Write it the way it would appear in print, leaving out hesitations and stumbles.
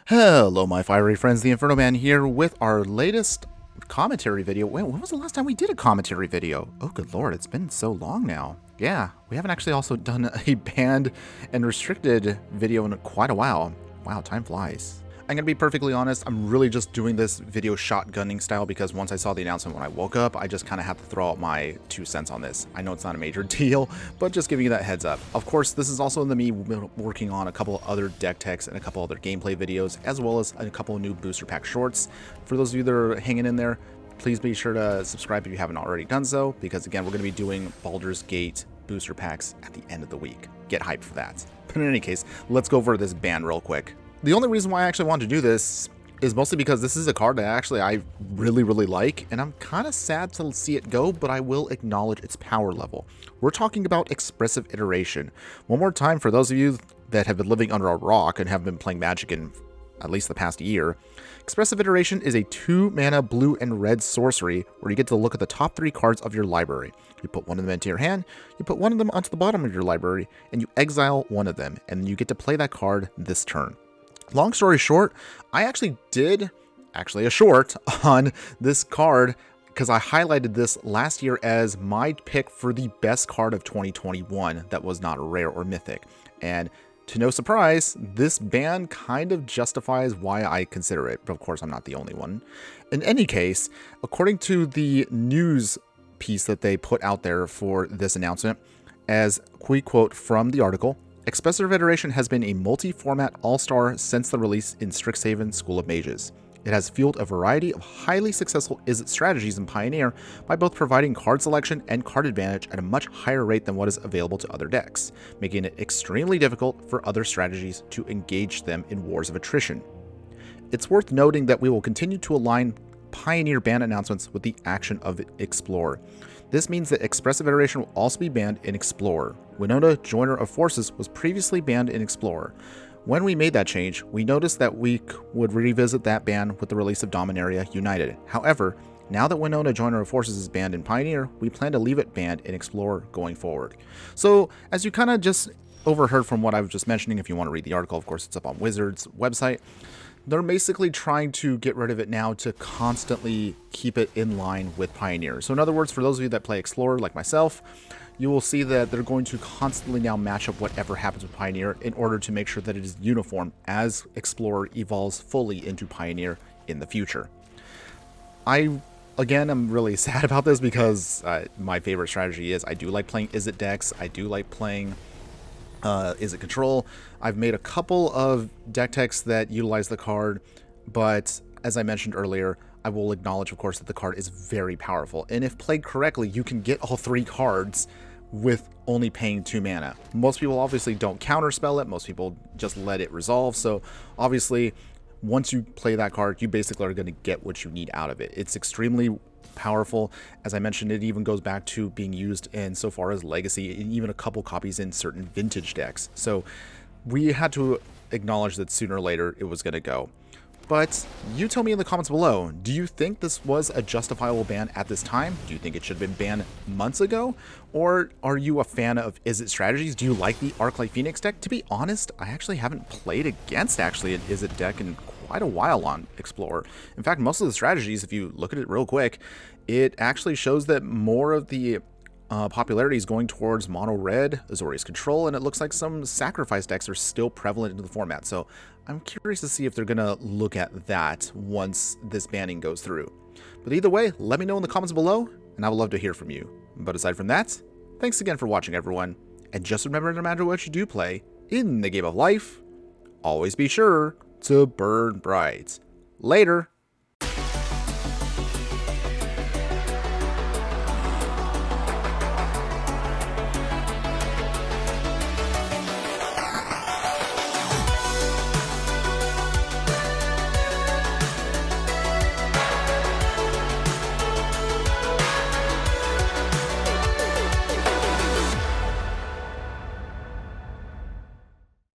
Hello my fiery friends, the Infernoman here with our latest commentary video. Wait, when was the last time we did a commentary video? Oh good lord, it's been so long now. Yeah, we haven't actually also done a banned and restricted video in quite a while. Wow, time flies. I'm gonna be perfectly honest, I'm really just doing this video shotgunning style because once I saw the announcement when I woke up, I just kind of had to throw out my 2 cents on this. I know it's not a major deal, but just giving you that heads up. Of course, this is also me working on a couple other deck techs and a couple other gameplay videos, as well as a couple of new booster pack shorts. For those of you that are hanging in there, please be sure to subscribe if you haven't already done so, because again, we're gonna be doing Baldur's Gate booster packs at the end of the week. Get hyped for that. But in any case, let's go over this ban real quick. The only reason why I actually want to do this is mostly because this is a card that actually I really like, and I'm kind of sad to see it go, but I will acknowledge its power level. We're talking about Expressive Iteration. One more time for those of you that have been living under a rock and have been playing Magic in at least the past year. Expressive Iteration is a 2-mana blue and red sorcery where you get to look at the top 3 cards of your library. You put one of them into your hand, you put one of them onto the bottom of your library, and you exile one of them, and you get to play that card this turn. Long story short, I actually did a short on this card because I highlighted this last year as my pick for the best card of 2021 that was not a rare or mythic. And to no surprise, this ban kind of justifies why I consider it, but of course I'm not the only one. In any case, according to the news piece that they put out there for this announcement, as quick quote from the article, Expressive Iteration has been a multi-format all-star since the release in Strixhaven School of Mages. It has fueled a variety of highly successful Izzet strategies in Pioneer by both providing card selection and card advantage at a much higher rate than what is available to other decks, making it extremely difficult for other strategies to engage them in wars of attrition. It's worth noting that we will continue to align Pioneer ban announcements with the action of Explorer. This means that Expressive Iteration will also be banned in Explorer. Winona, Joiner of Forces, was previously banned in Explorer. When we made that change, we noticed that we would revisit that ban with the release of Dominaria United. However, now that Winona, Joiner of Forces is banned in Pioneer, we plan to leave it banned in Explorer going forward. So, as you kind of just overheard from what I was just mentioning, if you want to read the article, of course it's up on Wizards' website. They're basically trying to get rid of it now to constantly keep it in line with Pioneer. So in other words, for those of you that play Explorer like myself, you will see that they're going to constantly now match up whatever happens with Pioneer in order to make sure that it is uniform as Explorer evolves fully into Pioneer in the future. Again, I'm really sad about this because my favorite strategy is I do like playing Izzet decks. I do like playing Izzet Control. I've made a couple of deck techs that utilize the card, but as I mentioned earlier, I will acknowledge, of course, that the card is very powerful. And if played correctly, you can get all 3 cards with only paying 2 mana. Most people obviously don't counterspell it. Most people just let it resolve. So obviously, once you play that card, you basically are going to get what you need out of it. It's extremely powerful. As I mentioned, it even goes back to being used in so far as Legacy, and even a couple copies in certain vintage decks. So we had to acknowledge that sooner or later it was going to go. But you tell me in the comments below, do you think this was a justifiable ban at this time? Do you think it should have been banned months ago? Or are you a fan of Izzet strategies? Do you like the Arclight Phoenix deck? To be honest, I actually haven't played against an Izzet deck in quite a while on Explorer. In fact, most of the strategies, if you look at it real quick, it actually shows that more of the popularity is going towards mono red, Azorius Control, and it looks like some sacrifice decks are still prevalent in the format. So I'm curious to see if they're going to look at that once this banning goes through. But either way, let me know in the comments below, and I would love to hear from you. But aside from that, thanks again for watching, everyone. And just remember, no matter what you do play in the game of life, always be sure to burn bright. Later.